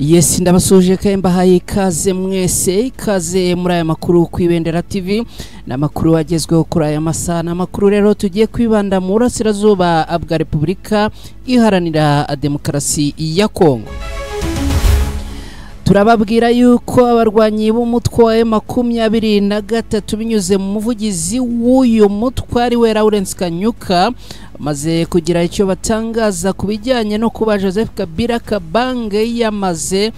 Yes, ndabasuje kemba hayi ikaze mwese, ikaze muri aya makuru ku Ibendera TV na makuru agezweho kuri aya masaha. Na makuru rero tugiye kwibanda mu burasirazuba bwa Repubulika Iharanira Demokarasi ya Kongo. Turababwira yuko abarwanyi b'umutwe wa M23 binyuze mu muvugizi w'uyu mutwe ari we Lawrence Kanyuka maze kugira icyo batangaza kubijyanye no kuba Joseph Kabila Kabange yamaze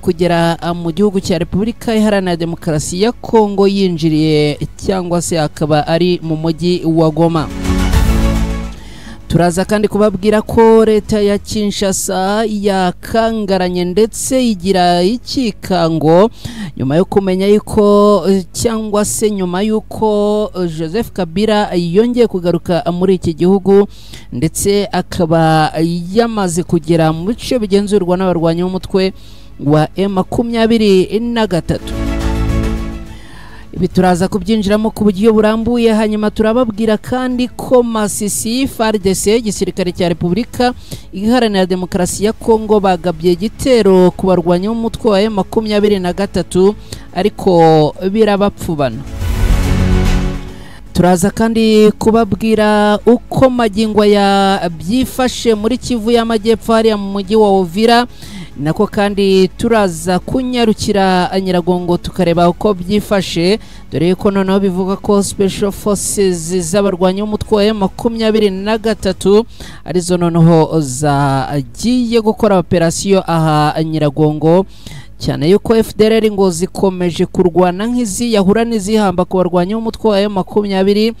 kugera mu gihugu cya Repubulika Iharanira Demokarasi ya Kongo yinjiriye cyangwa se akaba ari mu mujyi wa Goma. Turaza kandi kubabwira ko leta ya Kinshasa yakangaranye ndetse igira ikikango nyuma yo kumenya yuko cyangwa se nyuma yuko Joseph Kabila yongeye kugaruka muri iki gihugu ndetse akaba yamaze kugera mu bice bigenzurwa n'abarwanyi b'umutwe wa M23. Ibi turaza kubyinjiramo ku buryo burambuye, hanyuma turababwira kandi ko Masisi FARDC igisirikare cya Repubulika Iharanira Demokarasi ya Kongo bagabye igitero ku barwanyi b'umutwe wa M23 ariko birabapfubana. Turaza kandi kubabwira uko magingo ya byifashe muri Kivu y'Amajyepfo hariya mu mujyi wa Uvira, nako kandi turaza kunyarukira Nyiragongo tukareba uko byifashe, dore ko noneho bivuga ko Special Forces z'abarwanyi b'umutwe wa M23 arizo noneho zagiye gukora operation aha Nyiragongo, cyane yuko FDLR ngo zikomeje kurwana nk'izi yahura n'izihamba ku barwanyi b'umutwe wa M23.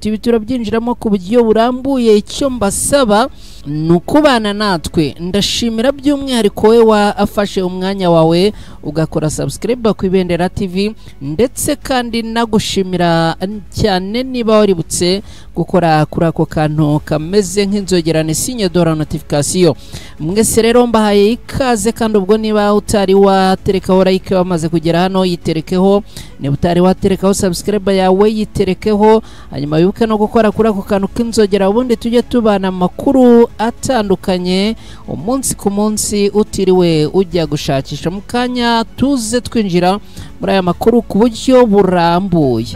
Ibi turabyinjiramo ku buryo burambuye. Icyo mbasaba nukubana natwe, ndashimira by'umwihariko we wafashe umwanya wawe ugakora subscribe ku Ibendera TV, ndetse kandi nagushimira cyane niba waributse gukora kuri ako kantu kameze nk'inzogerane signe de la notification. Mwese rero mbahaye ikaze, kandi ubwo niba utari waterekaho like wamaze kugera hano yiterekeho, niba utari waterekaho subscribe yawe yiterekeho, hanyuma wibuke no gukora kuri ako kantu k'inzogera, ubundi tujye tubana amakuru atandukanye umunsi ku munsi utiriwe ujya gushakisha. Mu kanya tuze twinjira muri aya makuru ku buryo burambuye.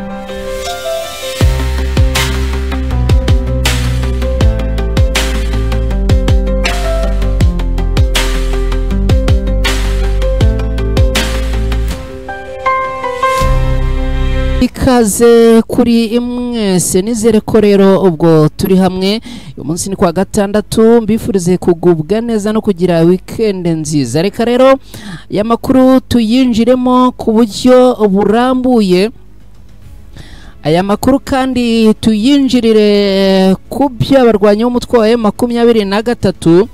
Ikaze kuri mwese, nizere ko rero ubwo turi hamwe uyu munsi ni kwa gatandatu, mbifurize kugubwa neza no kugira weekend nziza. Reka rero ya makuru tuyinjiremo ku buryo burambuye. Aya makuru kandi tuyinjirire ku by'abarwanyi b'umutwe wa M23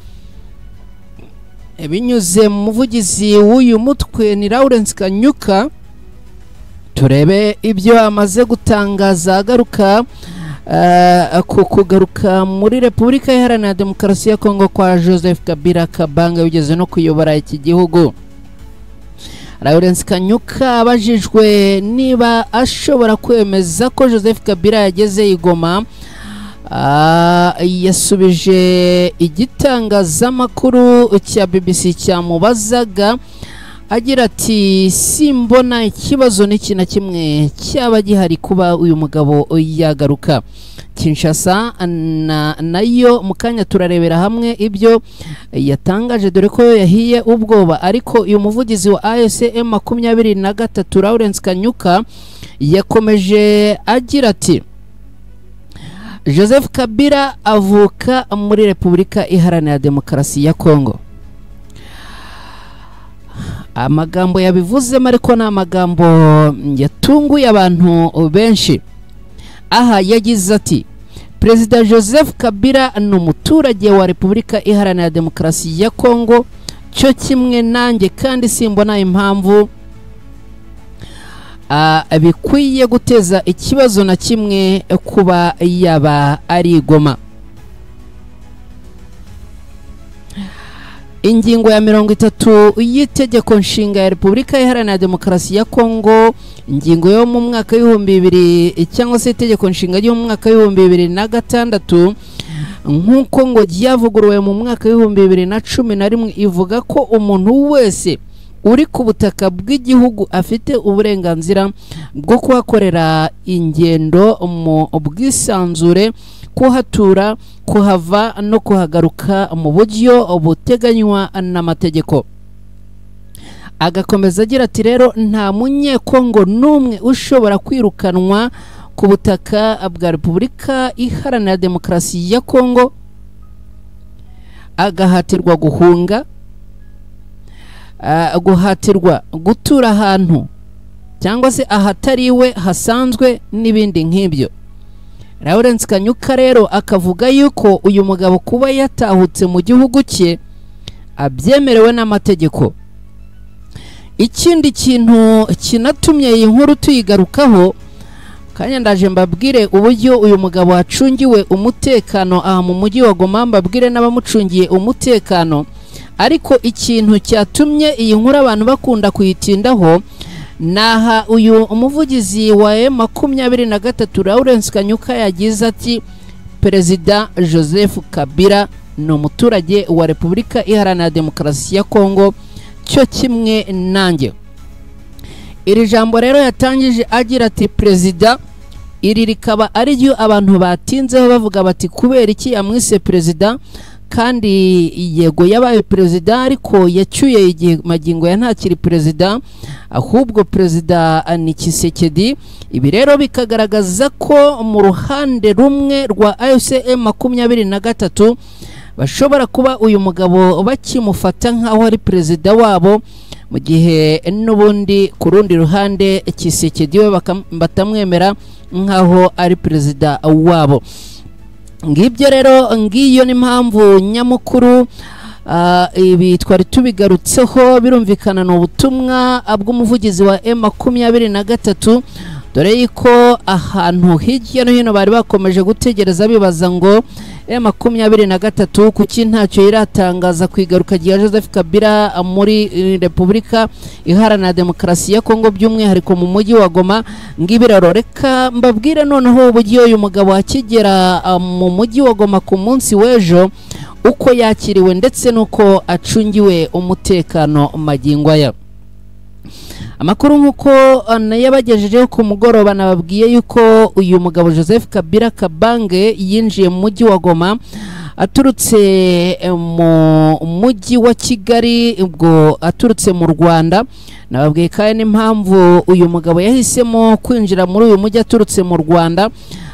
binyuze mu muvugizi w'uyu mutwe ni Lawrence Kanyuka. Turebe ibyo amaze gutangaza agaruka kugaruka muri Repubulika Iharanira Demokarasi ya Kongo kwa Joseph Kabila Kabange ugeze no kuyobora iki gihugu. Lawrence Kanyuka abajijwe niba ashobora kwemeza ko Joseph Kabila yageze i Goma, yasubije igitangazamakuru cya BBC cyamubazaga agira ati simbona ikibazo n'iki na kimwe cyaba gihari kuba uyu mugabo yagaruka. Kinshasa nayo mukanya turarebera hamwe ibyo yatangaje, dore ko yahiye ubwoba, ariko uyu muvugizi wa ASM 23 Lawrence Kanyuka yakomeje agira ati Joseph Kabila avuka muri Repubulika Iharanira Demokarasi ya Kongo. Amagambo yabivuzemo ariko na amagambo yatunguye abantu benshi. Aha yagize ati Perezida Joseph Kabila ni umuturage wa Repubulika Iharanira Demokarasi ya Kongo cyo kimwe nanjye, kandi simbona impamvu bikwiye guteza ikibazo na kimwe kuba yaba ari Goma. Ingingo ya 30 y'itegeko nshinga ya Repubulika Iharanira Demokarasi ya Kongo, ingingo yo mu mwaka w'2000 cyangwa se itegeko nshinga yo mu mwaka w'2006 nk'uko ngo ryavuguruwe mu mwaka w'ibihumbi 2011 ivuga ko umuntu wese uri ku butaka bw'igihugu afite uburenganzira bwo kuhakorera ingendo mu bwisanzure, kuhatura, kuhava no kuhagaruka mu buryo buteganywa n'amategeko. Agakomeza agira ati rero nta munyekongo n'umwe ushobora kwirukanwa ku butaka bwa Repubulika Iharanira Demokarasi ya Kongo, agahatirwa guhunga, guhatirwa gutura ahantu cyangwa se ahatariwe hasanzwe n'ibindi nk'ibyo. Lawrence Kanyuka rero akavuga yuko uyu mugabo kuba yatahutse mu gihugu cye abyemerewe n'amategeko. Ikindi kintu kinatumye iyi nkuru tuyigarukaho kanya ndaje mbabwire uburyo uyu mugabo acungiwe umutekano aha mu mujyi wa Goma, mbabwire n'abamucungiye umutekano. Ariko ikintu cyatumye iyi nkuru abantu bakunda kuyitindaho naha uyu umuvugizi wa M23 Lawrence Kanyuka yagize ati Perezida Joseph Kabila ni umuturage wa Repubulika Iharanira Demokarasi ya Kongo cyo kimwe nanjye. Iri jambo rero yatangije agira ati Perezida, iri rikaba ari ryo abantu batinzeho bavuga bati kubera iki yamwise Perezida kandi yego yabaye Perezida ariko yacyuye igihe magingo ya ntakiri Perezida, ahubwo Perezida ni Tshisekedi. Ibi rero bikagaragaza ko mu ruhande rumwe rwa M23 bashobora kuba uyu mugabo bakimufata nkaho ari Perezida wabo, mu gihe n'ubundi ku rundi ruhande Tshisekedi we batamwemera nkaho ari Perezida wabo. Ngibyo rero ngiyo ni mpamvu nyamukuru ibi twari tubigarutseho. Birumvikana n'ubutumwa bw'umuvugizi wa M23, dore yuko ahantu hirya no hino bari bakomeje gutegereza bibaza ngo M23 kuki ntacyo iratangaza ku igaruka rya Joseph Kabila muri Repubulika Iharanira Demokarasi ya Kongo, by'umwihariko mu mujyi wa Goma. Ngibiraro reka mbabwire noneho uburyo uyu mugabo akigera mu mujyi wa Goma ku munsi w'ejo, uko yakiriwe ndetse nuko acungiwe umutekano magingo aya. Amakuru nk'uko yabagejejeho ku mugoroba nababwiye yuko uyu mugabo Joseph Kabila Kabange yinjiye mu mujyi wa Goma aturutse mu mujyi wa Kigali, ubwo aturutse mu Rwanda. Nababwiye kandi n'impamvu uyu mugabo yahisemo kwinjira muri uyu mujyi aturutse mu Rwanda.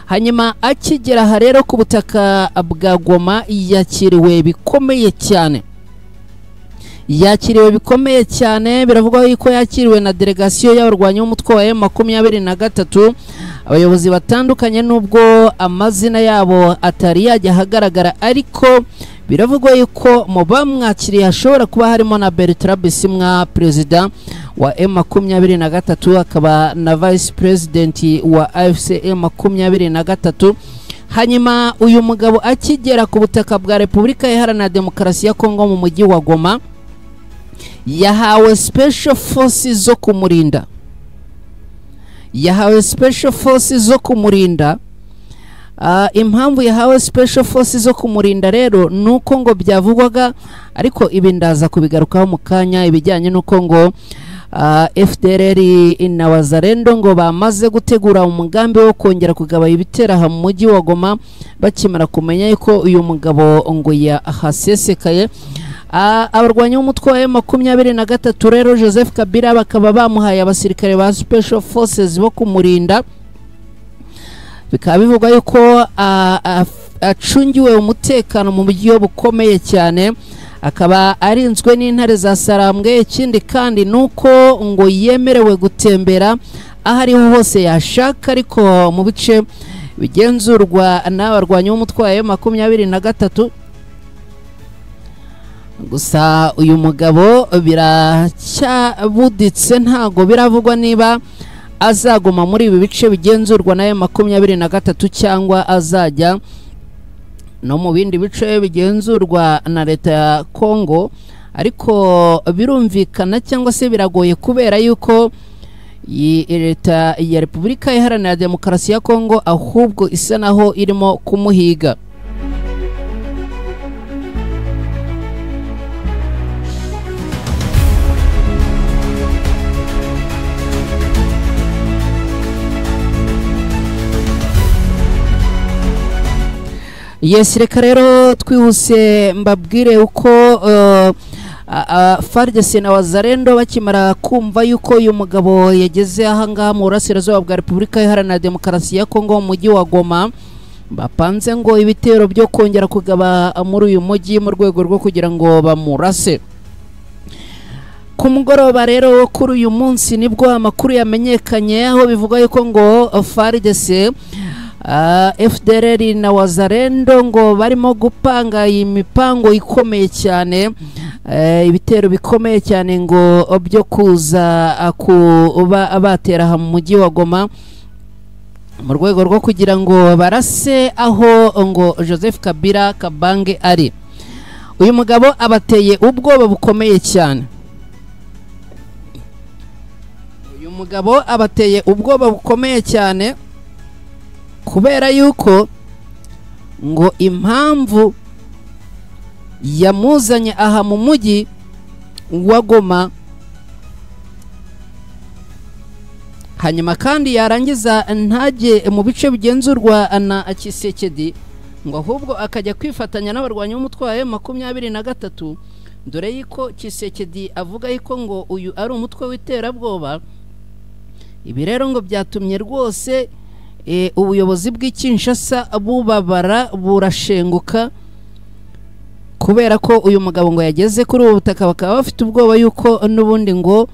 Hanyuma akigera aha rero ku butaka bwa Goma yakiriwe bikomeye cyane. Yakiriwe bikomeye cyane, biravugwa yuko yakiriwe na delegation y'abarwanyi b'umutwe wa M23, abayobozi batandukanye nubwo amazina yabo atari yajya hagaragara, ariko biravugwa yuko mu bamwakiriye hashobora kuba harimo na Bertrand Bisimwa, Perezida wa M23, akaba na Vice President wa AFC M23. Hanyuma uyu mugabo akigera ku butaka bwa Repubulika Iharanira Demokarasi ya Kongo mu mujyi wa Goma, yahawe special forces zo kumurinda. Yahawe special forces zo kumurinda. Impamvu yahawe special forces zo kumurinda rero nuko ngo byavugwaga, ariko ibi ndaza kubigarukaho mu kanya, ibijyanye nuko ngo FDLR na Wazalendo ngo bamaze gutegura umugambi wo kongera kugaba ibitera mu mujyi wa Goma bakimara kumenya yuko uyu mugabo ngo yahasesekaye. Abarwanyi b'umutwe wa M23 rero Joseph Kabila bakaba bamuhaye abasirikare ba special forces bo kumurinda. Bikaba bivugwa yuko acungiwe umutekano mu buryo bukomeye cyane, akaba arinzwe n'intare za Sarambwe. Ikindi kandi nuko ngo yemerewe gutembera ahariho hose yashaka, ariko mu bice bigenzurwa n'abarwanyi b'umutwe wa M23. Gusa uyu mugabo biracyabuditse, ntago biravugwa niba azaguma muri ibi bice bigenzurwa na M23 cyangwa azajya no mu bindi bice bigenzurwa na leta ya Kongo. Ariko birumvikana cyangwa se biragoye kubera yuko leta ya Repubulika Iharanira Demokarasi ya Kongo ahubwo isa naho irimo kumuhiga. Yes, reka rero twihuse mbabwire uko FARDC na Wazalendo bakimara kumva yuko uyu mugabo yageze ahangaha mu burasirazuba bwa Repubulika Iharanira Demokarasi ya Kongo mu mujyi wa Goma, bapanze ngo ibitero byo kongera kugaba muri uyu mujyi mu rwego rwo kugira ngo bamurase. Ku mugoroba rero kuri uyu munsi nibwo amakuru yamenyekanye, aho bivuga yuko ngo FARDC, FDLR na Wazalendo ngo barimo gupanga imipango ikomeye cyane, ibitero bikomeye cyane ngo byo kuza kuba batera mu mujyi wa Goma mu rwego rwo kugira ngo barase aho ngo Joseph Kabila Kabange ari. Uyu mugabo abateye ubwoba bukomeye cyane. Uyu mugabo abateye ubwoba bukomeye cyane kubera yuko ngo impamvu yamuzanye aha mu mujyi wa Goma, hanyuma kandi yarangiza ntajye mu bice bigenzurwa na Tshisekedi, ngo ahubwo akajya kwifatanya n'abarwanyi b'umutwe wa M23, dore yuko Tshisekedi avuga yuko ngo uyu ari umutwe w'iterabwoba. Ibi rero ngo byatumye rwose ubuyobozi bw'Kinshasa bubabara burashenguka, kubera ko uyu mugabo ngo yageze kuri ubu butaka, bakaba bafite ubwoba yuko n'ubundi ngo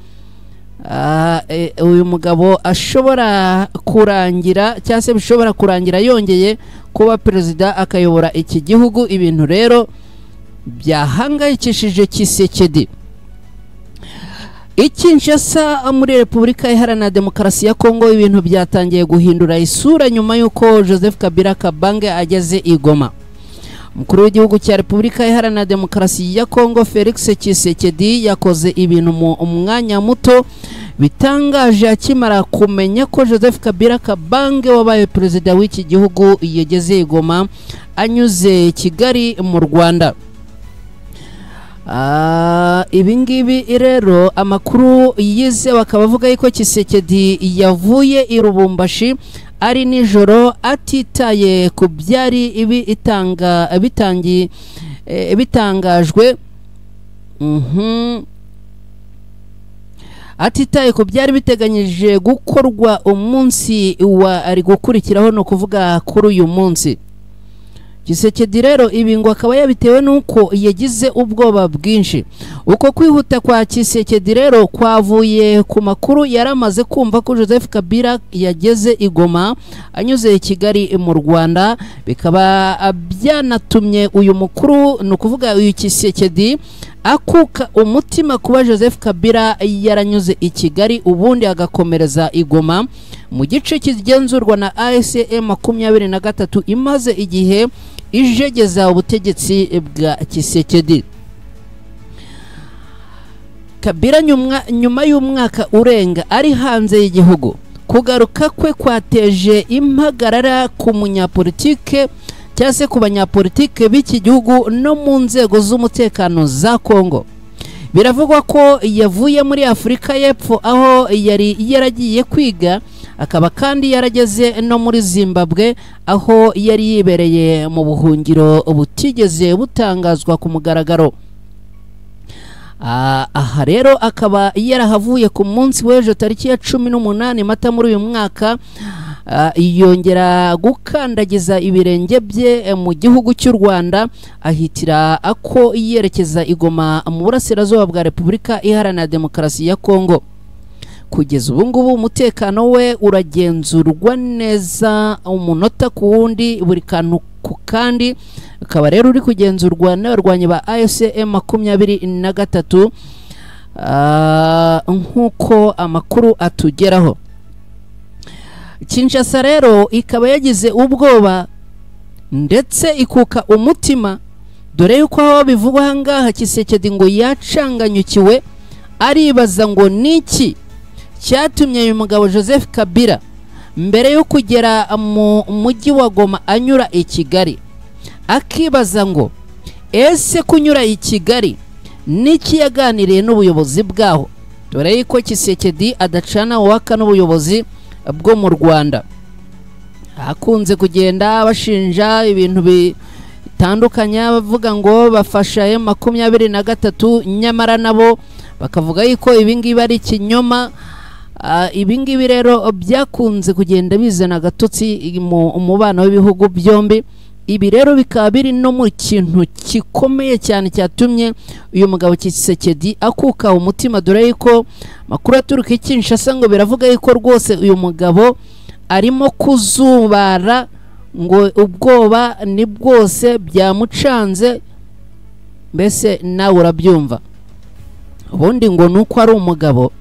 uyu mugabo ashobora kurangira cyangwa se bishobora kurangira yongeye kuba perezida akayobora iki gihugu. Ibintu rero byahangayikishije Tshisekedi. Kinshasa muri Repubulika Iharanira Demokarasi ya Kongo ibintu byatangiye guhindura isura nyuma yuko Joseph Kabila Kabange ageze i Goma. Umukuru w'igihugu cya Repubulika Iharanira Demokarasi ya Kongo Felix Tshisekedi yakoze ibintu mu mwanya muto bitangaje akimara kumenya ko Joseph Kabila Kabange wabaye perezida w'iki gihugu yageze i Goma anyuze Kigali mu Rwanda. Ibingibi rero amakuru yize bakaba bavuga yuko Tshisekedi yavuye i Lubumbashi ari nijoro atitaye ku byari bitangajwe, atitaye ku byari biteganyije gukorwa umunsi ari gukurikiraho, no kuvuga kuri uyu munsi. Tshisekedi rero ibi ngo akaba yabitewe nuko yagize ubwoba bwinshi. Uko kwihuta kwa Tshisekedi rero kwavuye ku makuru yaramaze kumva ko Joseph Kabila yageze i Goma anyuze i Kigali mu Rwanda, bikaba byanatumye uyu mukuru, no kuvuga uyu Tshisekedi, akuka umutima kuba Joseph Kabila yaranyuze i Kigali ubundi agakomereza i Goma mu gice kigenzurwa na M23 imaze igihe ijegeza ubutegetsi bwa Tshisekedi. Kabila nyuma y'umwaka urenga ari hanze y'igihugu, kugaruka kwe kwateje impagarara ku munyapolitike cyangwa se ku banyapolitike b'iki gihugu no mu nzego z'umutekano za Kongo. Biravugwa ko yavuye muri Afurika y'Epfo aho yari yaragiye kwiga, akaba kandi yarageze no muri Zimbabwe aho yari yibereye mu buhungiro butigeze butangazwa ku mugaragaro. Aha rero akaba yarahavuye ku munsi w'ejo tariki ya 18 Mata muri uyu mwaka, yongera gukandagiza ibirenge bye mu gihugu cy'u Rwanda, ahitira ako yerekeza i Goma mu burasirazuba bwa Repubulika Iharanira Demokarasi ya Kongo. Kugeza ubu ngubu umutekano we uragenzurwa neza umunota ku wundi, buri kantu ku kandi, akaba rero uri kugenzurwa n'abarwanyi ba M23 nk'uko amakuru atugeraho. Kinshasa rero ikaba yagize ubwoba ndetse ikuka umutima, dore yuko aho bivugwa ahangaha Tshisekedi ngo yacanganyukiwe, aribaza ngo niki cyatumye uyu mugabo Joseph Kabila mbere yo kugera mu mujyi wa Goma anyura i Kigali, akibaza ngo ese kunyura i Kigali niki yaganiriye n'ubuyobozi bwaho, dore yuko Tshisekedi adacana waka n'ubuyobozi bwo mu Rwanda. Hakunze kugenda bashinja ibintu bitandukanye bavuga ngo bafasha M23 nyamara nabo bakavuga yuko ibingibi ari ikinyoma. Ibingibi rero byakunze kugenda bizana agatotsi mu umubano w'ibihugu byombi. Ibi rero bikaba biri no mu kintu gikomeye cyane cyatumye uyu mugabo Tshisekedi akuka umutima, dore yuko makuru aturuka i Kinshasa ngo biravuga yuko rwose uyu mugabo arimo kuzubara, ngo ubwoba ni bwose byamucanze. Mbese nawe urabyumva, ubundi ngo nuko ari umugabo,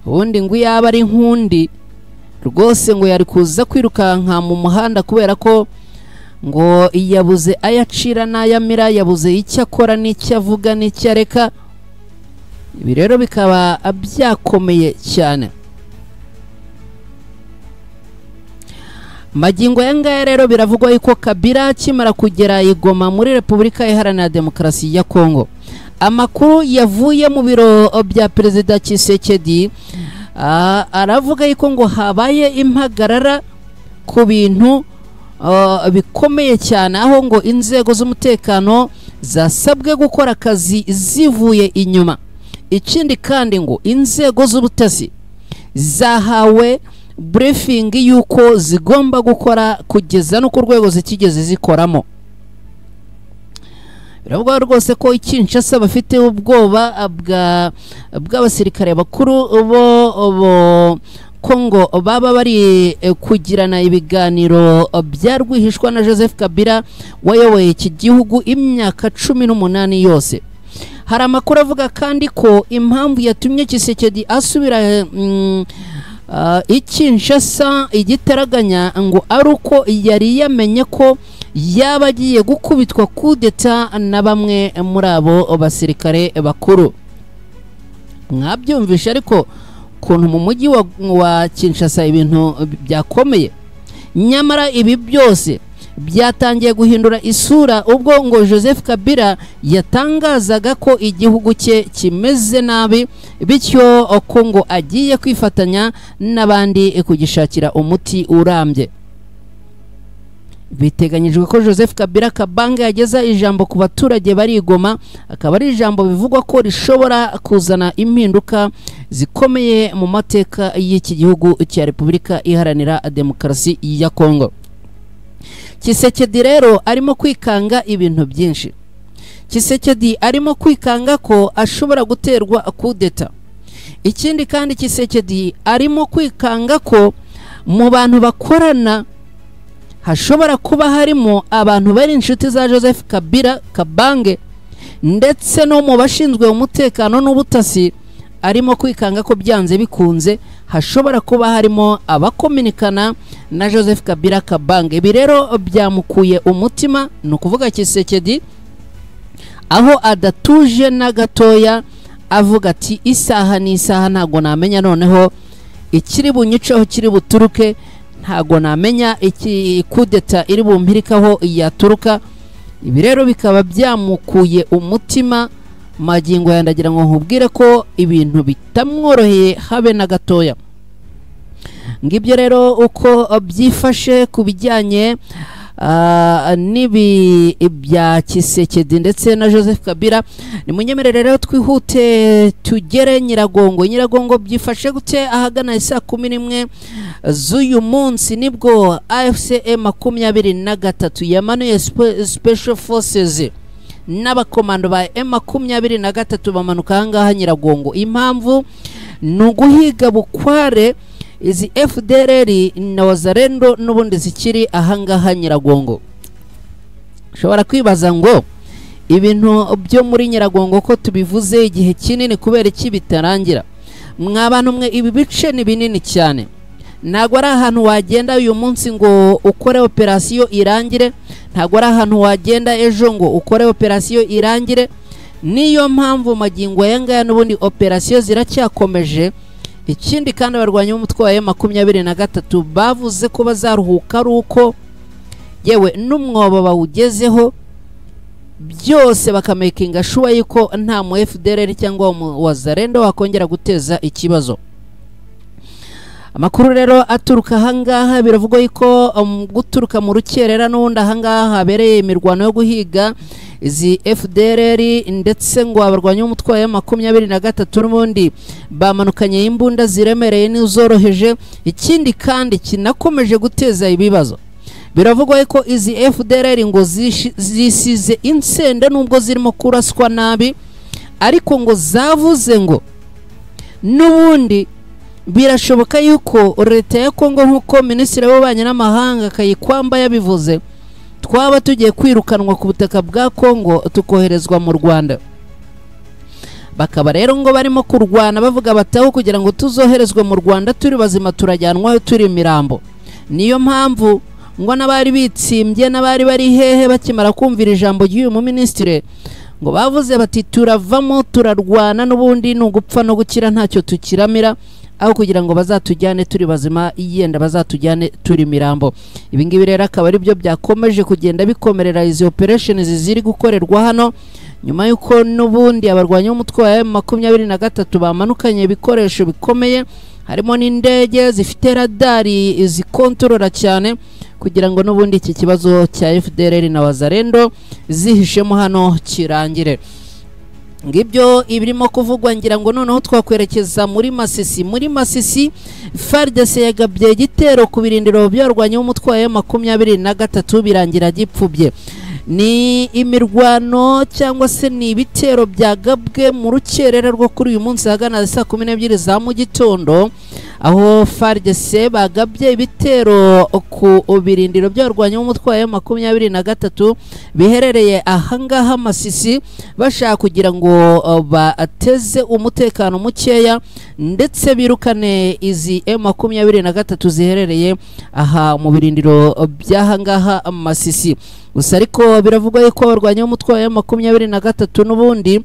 ubundi ngo yaba ari nkundi rwose ngo yari kuza kwirukanka mu muhanda, kubera ko ngo yabuze ayacira n'ayamira, yabuze icyo akora n'icyo avuga n'icyo areka. Ibi rero bikaba byakomeye cyane. Magingo yangaya rero biravugwa yuko Kabila akimara kugera i Goma muri Repubulika Iharanira Demokarasi ya Kongo, amakuru yavuye mu biro bya Perezida Tshisekedi aravuga yuko ngo habaye impagarara ku bintu bikomeye cyane, aho ngo inzego z'umutekano zasabwe gukora akazi zivuye inyuma. Ikindi kandi ngo inzego z'ubutasi zahawe briefing yuko zigomba gukora kugeza no ku rwego zikigeze zikoramo. Biravuga rwose ko Kinshasa bafite ubwoba bw'abasirikare bakuru bo Kongo baba bari kugirana ibiganiro byarwihishwa na Joseph Kabila wayoboye iki gihugu imyaka 18 yose. Hari amakuru avuga kandi ko impamvu yatumye Tshisekedi asubira Kinshasa igitaraganya ngo ari uko yari yamenye ko yaba agiye gukubitwa kudeta na bamwe muri abo basirikare bakuru. Mwabyumvisha ariko kuntu mu mujyi wa Kinshasa ibintu byakomeye. Nyamara ibi byose byatangiye guhindura isura ubwo ngo Joseph Kabila yatangazaga ko igihugu cye kimeze nabi, bityo ko ngo agiye kwifatanya n'abandi kugishakira umuti urambye. Biteganyijwe ko Joseph Kabila Kabange yageza ijambo ku baturage bari Goma, akaba ari ijambo bivugwa ko rishobora kuzana impinduka zikomeye mu mateka y'iki gihugu cya Repubulika Iharanira Demokarasi ya Kongo. Tshisekedi rero arimo kwikanga ibintu byinshi. Tshisekedi arimo kwikanga ko ashobora guterwa kudeta. Ikindi kandi Tshisekedi arimo kwikanga ko mu bantu bakorana hashobora kuba harimo abantu bari inshuti za Joseph Kabila Kabange, ndetse no mu bashinzwe umutekano n'ubutasi arimo kwikanga ko byanze bikunze hashobora kuba harimo abakominikana na Joseph Kabila Kabange. Ibi rero byamukuye umutima, no kuvuga Tshisekedi aho adatuje na gatoya, avuga ati isaha n'isaha ntago namenya noneho ikiri bunyiceho kiri buturuke, ntago namenya iki kudeta iri bumpirikaho yaturuka. Ibi rero bikaba byamukuye umutima. Magingo yandagira ngo nkubwire ko ibintu bitamworoheye habe na gatoya. Ngibyo rero uko byifashe ku bijyanye nibi bya Tshisekedi ndetse na Joseph Kabila. Ni munyemerere rero twihute tugere Nyiragongo. Nyiragongo byifashe gute ahagana saa 11 z'uyu munsi nibwo AFC M23 yamanuye Special Forces n'abakomando ba M23 bamanuka ahangaha Nyiragongo. Impamvu ni uguhiga bukware izi FDLR na Wazalendo n'ubundi zikiri ahangaha Nyiragongo. Ushobora kwibaza ngo ibintu byo muri Nyiragongo ko tubivuze igihe kinini kubera iki bitarangira. Mwabantu mwe ibi bice ni binini cyane, ntago ari ahantu wagenda uyu munsi ngo ukore operasiyo irangire, ntago ari ahantu wagenda ejo ngo ukore operasiyo irangire. Niyo mpamvu magingo yangaya n'ubundi operasiyo ziracyakomeje. Ikindi kandi abarwanya umutwe wa M23 bavuze ko bazaruhuka ari uko yewe n'umwobo bawugezeho byose bakamakinga sure yuko nta mu FDLR cyangwa mu Wazalendo wakongera guteza ikibazo. amakuru rero aturuka ahangaha biravugwa yuko guturuka mu rukerera n'ubundi ahangaha habereye imirwano yo guhiga izi FDLR ndetse ngo abarwanyi b'umutwe wa 23 n'ubundi bamanukanye imbunda ziremereye n'izoroheje. Ikindi kandi kinakomeje guteza ibibazo, biravugwa yuko izi FDLR ngo zisize insende nubwo zirimo kuraswa nabi, ariko ngo zavuze ngo n'ubundi birashoboka yuko leta ya Kongo nk'uko minisitiri w'ububanyi n'amahanga Kayikwamba yabivuze, twaba tugiye kwirukanwa ku butaka bwa Kongo tukoherezwa mu Rwanda. Bakaba rero ngo barimo kurwana bavuga bataho kugira ngo tuzoherezwe mu Rwanda turi bazima turajyanwayo turi imirambo. Niyo mpamvu ngo n'abari bitsimbye n'abari bari hehe bakimara kumvira ijambo ry'uyu mu ministre ngo bavuze bati turavamo turarwana n'ubundi n'ugupfa no gukira ntacyo tukiramira, aho kugira ngo bazatujyane turi bazima yenda bazatujyane turi mirambo. Ibi ngibi rero akaba ari byo byakomeje kugenda bikomerera izi operations ziri gukorerwa hano, nyuma yuko n'ubundi abarwanyi b'umutwe wa 23 bamanukanye ibikoresho bikomeye, harimo n'indege zifite radari zikontorora cyane kugira ngo n'ubundi iki kibazo cya FDLR na Wazalendo zihishemo hano kirangire. Ngibyo ibirimo kuvugwa, ngira ngo noneho twakwerekeza muri Masisi. Muri Masisi FARDC yagabye igitero ku birindiro by'abarwanyi b'umutwe wa 23 birangira gipfubye. Ni imirwano cyangwa se ni ibitero byagabwe mu rukerera rwo kuri uyu munsi hagana saa 12 za mu gitondo, aho FARDC bagabye ibitero ku birindiro by'abarwanyi b'umutwe wa 23 biherereye ahangaha Masisi, bashaka kugira ngo bateze umutekano mukeya ndetse birukane izi 23 ziherereye aha mu birindiro by'ahangaha Masisi. Gusa ariko biravugwa yuko abarwanyi b'umutwe wa 23 n'ubundi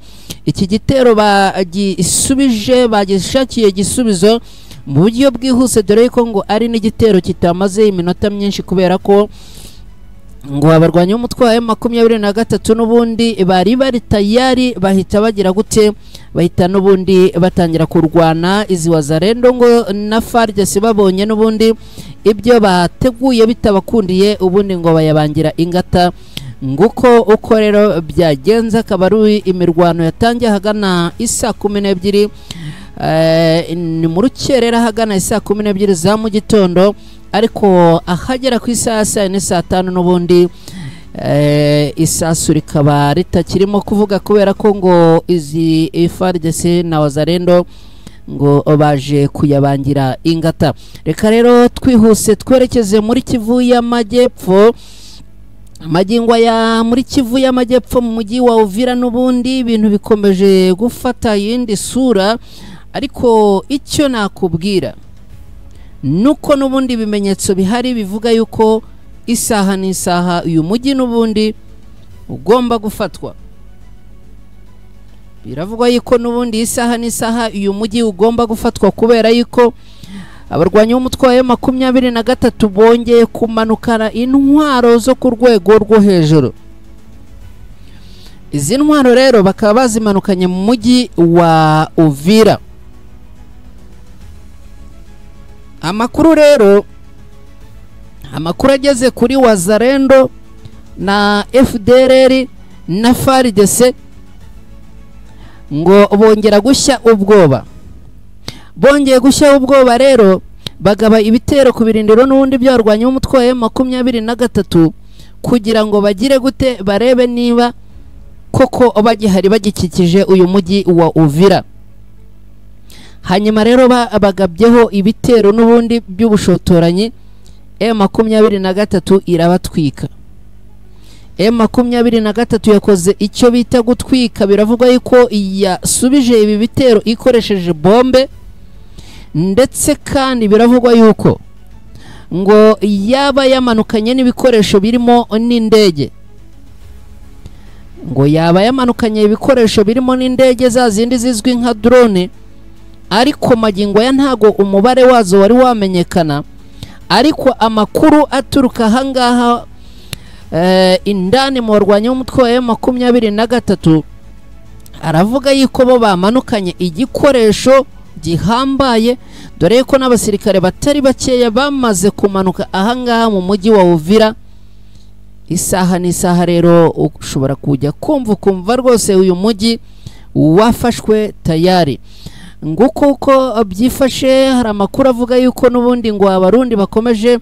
iki gitero bagisubije bagishakiye gisubizo mu buryo bwihuse, dore yuko ngo ari n'igitero kitamaze iminota myinshi kubera ko ngo abarwanyi b'umutwe wa 23 n'ubundi bari tayari bahita bagira gute, bahita n'ubundi batangira kurwana izi Wazalendo ngo na FARDC babonye n'ubundi ibyo bateguye bitabakundiye, ubundi ngo bayabangira ingata. Nguko uko rero byagenza, kabaru imirwano yatangiye hagana isaa 12 ni mu rukerera hagana isaa 12 za mu gitondo, ariko ahagera ku isaha saa 5 n'ubundi isasu rikaba ritakirimo kuvuga kubera ko ngo izi FARDC na Wazalendo ngo baje kuyabangira ingata. Reka rero twihuse twerekeze muri Kivu y'Amajyepfo. Amagingwa ya muri Kivu y'Amajyepfo mu mujyi wa Uvira n'ubundi ibintu bikomeje gufata yindi sura, ariko icyo nakubwira nuko n'ubundi ibimenyetso bihari bivuga yuko isaha n'isaha uyu mujyi n'ubundi ugomba gufatwa. Biravugwa yuko n'ubundi isaha n'isaha uyu mujyi ugomba gufatwa kubera yuko abarwanyi b'umutwe wa 23 bongeye kumanukana intwaro zo ku rwego rwo hejuru. Izi ntwaro rero bakaba bazimanukanye mu mujyi wa Uvira. Amakuru rero amakuru ageze kuri Wazalendo na FDLR na FARDC ngo bongera gushya ubwoba. Bongeye gushya ubwoba rero bagaba ibitero ku birindiro n'ubundi by'abarwanyi b'umutwe wa 23 kugira ngo bagire gute, barebe niba koko bagihari bagikikije uyu mujyi wa Uvira. Hanyuma rero bagabyeho ibitero n'ubundi by'ubushotoranyi, 23 irabatwika. 23 yakoze icyo bita gutwika. Biravugwa yuko yasubije ibi bitero ikoresheje bombe, ndetse kandi biravugwa yuko ngo yaba yamanukanye n'ibikoresho birimo n'indege. Ngo yaba yamanukanye ibikoresho birimo n'indege za zindi zizwi nka drone, ariko magingo ya ntago umubare wazo wari wamenyekana. Ariko amakuru aturuka ahangaha indani mu barwanyi b'umutwe wa 23 aravuga yuko bo bamanukanye igikoresho gihambaye dore ko n'abasirikare batari bakeya bamaze kumanuka ahangaha mu mujyi wa Uvira. Isaha n'isaha rero ushobora kujya kumva rwose uyu mujyi wafashwe tayari. Nguko uko byifashe, hari amakuru avuga yuko n'ubundi ngo abarundi bakomeje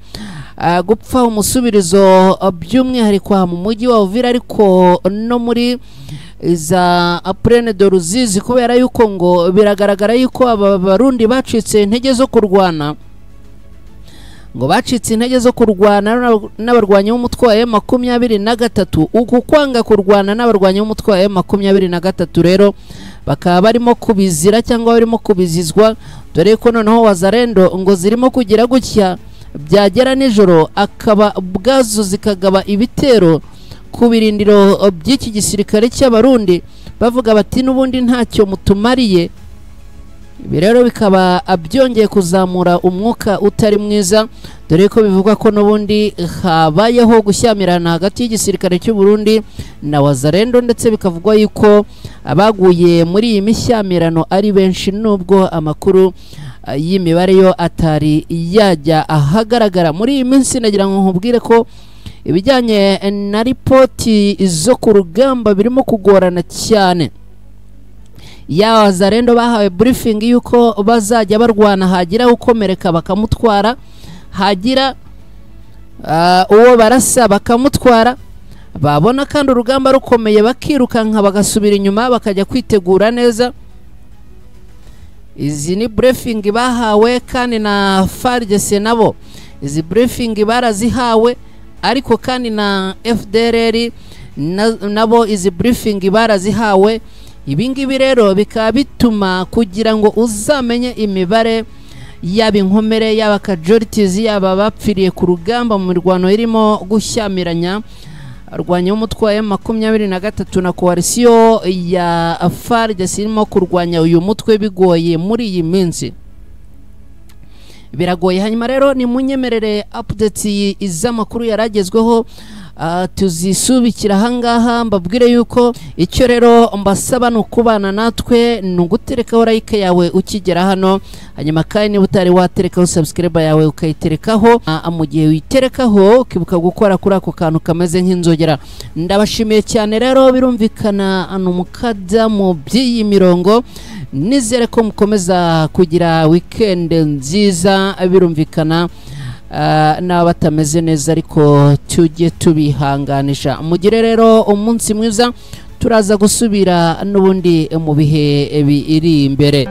gupfa umusubirizo by'umwihariko mu mujyi wa Uvira ariko no muri za Plaine de Ruzizi, kubera yuko ngo biragaragara yuko aba barundi bacitse intege zo kurwana, ngo bacitse intege zo kurwana n'abarwanyi b'umutwe wa M23. Uku kwanga kurwana n'abarwanyi b'umutwe wa M23 rero bakaba barimo kubizira cyangwa barimo kubizizwa, dore ko noneho Wazalendo ngo zirimo kugira gutya byagera nijoro akaba bwazo zikagaba ibitero ku birindiro by'iki gisirikare cy'abarundi, bavuga bati n'ubundi ntacyo mutumariye. Ibi rero bikaba byongeye kuzamura umwuka utari mwiza, dore ko bivugwa ko n'ubundi habayeho gushyamirana hagati y'igisirikare cy'u Burundi na Wazalendo, ndetse bikavugwa yuko abaguye muri iyi mishyamirano ari benshi, nubwo amakuru y'imibare yo atari yajya ahagaragara. Muri iyi minsi nagira ngo nkubwire ko ibijyanye na ripoti zo ku rugamba birimo kugorana cyane. Ya Wazalendo bahawe briefing yuko bazajya barwana, hagira ukomereka bakamutwara, hagira uwo barasa bakamutwara, babona kandi urugamba rukomeye bakirukanka bagasubira inyuma bakajya kwitegura neza. Izi ni briefing bahawe kandi na FARDC nabo izi briefing barazihawe, ariko kandi na FDLR nabo izi briefing barazihawe. Ibingibi rero bikaba bituma kugira ngo uzamenye imibare yaba inkomere yaba casualties yaba bapfiriye ku rugamba mu mirwano irimo gushyamiranya arwanya umutwe wa M23 na coalition ya FARDC irimo kurwanya uyu mutwe bigoye muri iyi minsi, biragoye. Hanyuma rero ni munyemerere update iz'amakuru yaragezweho tuzisubikira hangaha, mbabwire yuko icyo rero mbasaba no kubana natwe nuguterekaho like yawe ukigera hano, hanyuma kandi niba utari waterekaho subscribe yawe ukayiterekaho, mu gihe witerekaho ukibuka gukora kuri ako kantu kameze nk'inzogera. Ndabashimiye cyane rero, birumvikana ano mukada mu by'iyi mirongo, nizere ko mukomeza kugira weekend nziza, birumvikana n'abatameze neza ariko tujye tubihanganisha. Mugire rero umunsi mwiza, turaza gusubira n'ubundi mu bihe biri imbere.